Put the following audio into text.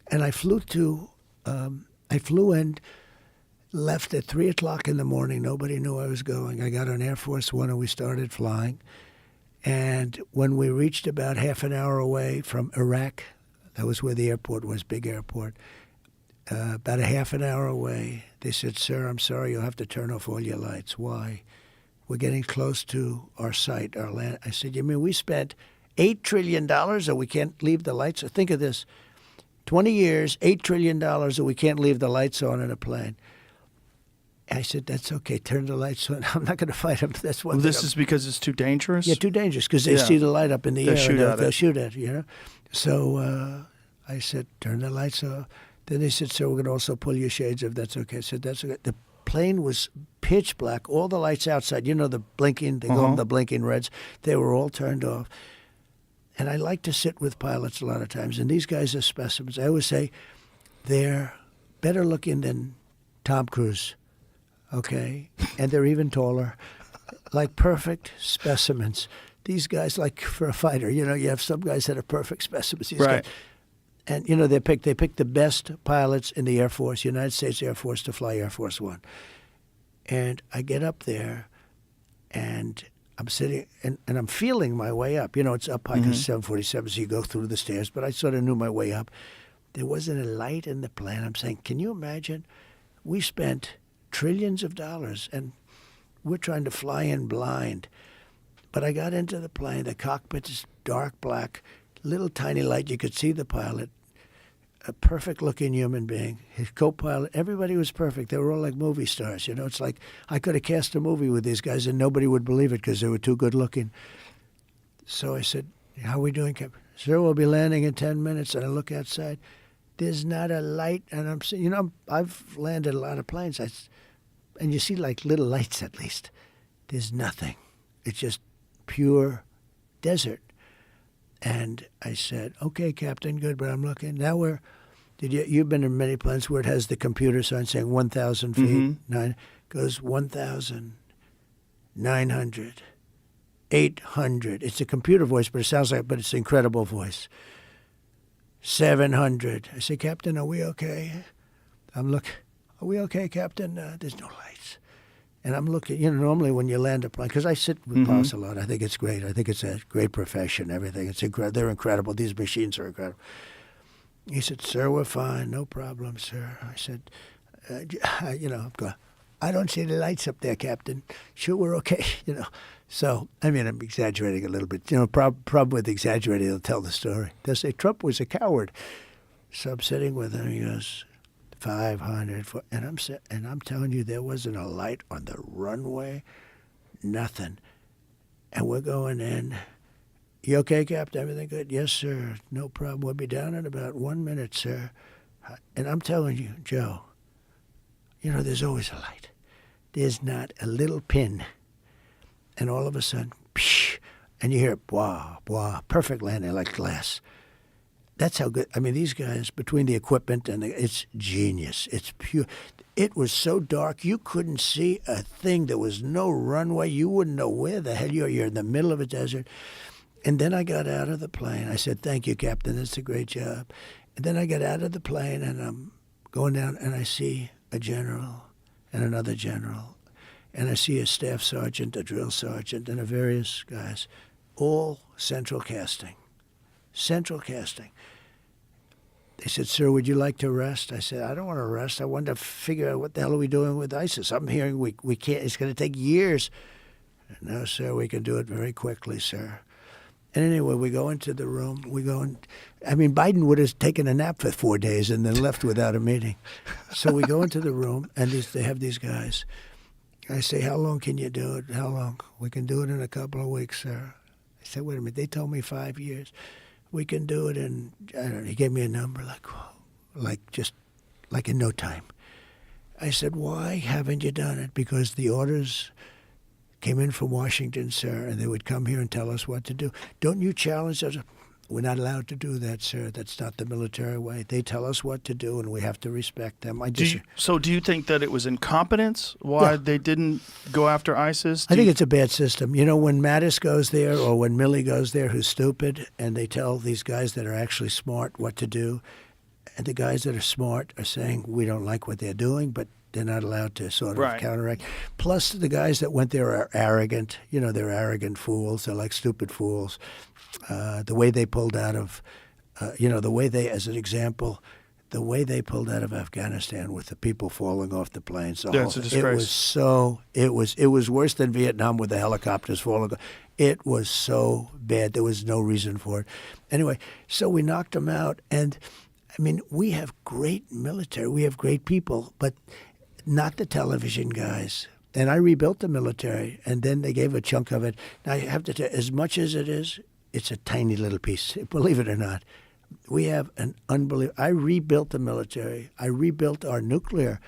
And I flew in, left at 3 o'clock in the morning. Nobody knew I was going. I got on Air Force One and we started flying. And when we reached about half an hour away from Iraq, that was where the airport was, big airport, about a half an hour away, they said, "Sir, I'm sorry, you'll have to turn off all your lights." "Why?" "We're getting close to our site, our land." I said, "You mean we spent $8 trillion and we can't leave the lights?" So think of this, 20 years, $8 trillion and we can't leave the lights on in a plane. I said, "That's okay, turn the lights on." I'm not going to fight them. That's one Well, thing. this is because it's too dangerous? Yeah, too dangerous because they Yeah. see the light up in the They'll air shoot and at they'll it. shoot at it, you know. So I said, "Turn the lights off." Then they said, "Sir, we're going to also pull your shades if that's okay." I said, "That's okay." The plane was pitch black, all the lights outside, you know, the blinking, they call them the blinking reds, they were all turned off. And I like to sit with pilots a lot of times, and these guys are specimens. I always say they're better looking than Tom Cruise, okay? And they're even taller, like perfect specimens. These guys, like for a fighter, you know, you have some guys that are perfect specimens. These Right. guys, and, you know, they pick the best pilots in the Air Force, United States Air Force, to fly Air Force One. And I get up there, and I'm sitting, and I'm feeling my way up. You know, it's up high because 747, so you go through the stairs. But I sort of knew my way up. There wasn't a light in the plane. I'm saying, can you imagine? We spent trillions of dollars, and we're trying to fly in blind. But I got into the plane. The cockpit is dark black, little tiny light. You could see the pilot. A perfect-looking human being. His co-pilot, everybody was perfect. They were all like movie stars. You know, it's like I could have cast a movie with these guys and nobody would believe it because they were too good-looking. So I said, "How are we doing, Captain?" "Sir, we'll be landing in 10 minutes. And I look outside. There's not a light. And I'm saying, you know, I've landed a lot of planes. And you see like little lights at least. There's nothing. It's just pure desert. And I said, "Okay, Captain, good, but I'm looking." Now you've been in many planes where it has the computer sign saying 1,000 feet, goes 1,900, 800. It's a computer voice, but it sounds like, but it's an incredible voice. 700. I say, "Captain, are we okay?" "Are we okay, Captain?" "There's no lights." And I'm looking, you know, normally when you land a plane, because I sit with pilots a lot, I think it's great. I think it's a great profession, everything. It's incredible. They're incredible. These machines are incredible. He said, "Sir, we're fine. No problem, sir." I said, you know, I'm going, "I don't see the lights up there, Captain. Sure, we're okay," you know. So, I mean, I'm exaggerating a little bit. You know, problem with exaggerating, they'll tell the story. They'll say, "Trump was a coward." So I'm sitting with him, he goes, 500, and I'm telling you, there wasn't a light on the runway, nothing. And we're going in. "You okay, Captain? Everything good?" "Yes, sir. No problem. We'll be down in about 1 minute, sir." And I'm telling you, Joe, you know, there's always a light. There's not a little pin. And all of a sudden, psh, and you hear blah, blah, perfect landing like glass. That's how good. I mean, these guys, between the equipment and it's genius. It's pure. It was so dark you couldn't see a thing. There was no runway. You wouldn't know where the hell you are. You're in the middle of a desert. And then I got out of the plane. I said, "Thank you, Captain. That's a great job." And then I got out of the plane and I'm going down and I see a general and another general. And I see a staff sergeant, a drill sergeant, and various guys, all central casting. Central casting. They said, "Sir, would you like to rest?" I said, "I don't want to rest. I want to figure out what the hell are we doing with ISIS. I'm hearing we can't. It's going to take years." "No, sir, we can do it very quickly, sir." And anyway, we go into the room. I mean, Biden would have taken a nap for 4 days and then left without a meeting. So we go into the room, and they have these guys. I say, "How long can you do it?" "How long?" "We can do it in a couple of weeks, sir." I said, "Wait a minute. They told me 5 years. We can do it in," I don't know, he gave me a number just in no time. I said, "Why haven't you done it?" "Because the orders came in from Washington, sir, and they would come here and tell us what to do." "Don't you challenge us?" "We're not allowed to do that, sir. That's not the military way. They tell us what to do, and we have to respect them." So do you think that it was incompetence why they didn't go after ISIS? I think it's a bad system. You know, when Mattis goes there or when Milley goes there, who's stupid, and they tell these guys that are actually smart what to do, and the guys that are smart are saying we don't like what they're doing, but they're not allowed to sort of Right. counteract. Plus, the guys that went there are arrogant. You know, they're arrogant fools. They're like stupid fools. The way they pulled out of, the way they, as an example, the way they pulled out of Afghanistan with the people falling off the planes. Yeah, it's a disgrace. It was worse than Vietnam with the helicopters falling. It was so bad. There was no reason for it. Anyway, so we knocked them out. And, I mean, we have great military. We have great people, but not the television guys. And I rebuilt the military, and then they gave a chunk of it. Now, I have to tell you, as much as it is, it's a tiny little piece, believe it or not. We have an unbelievable. I rebuilt the military. I rebuilt our nuclear.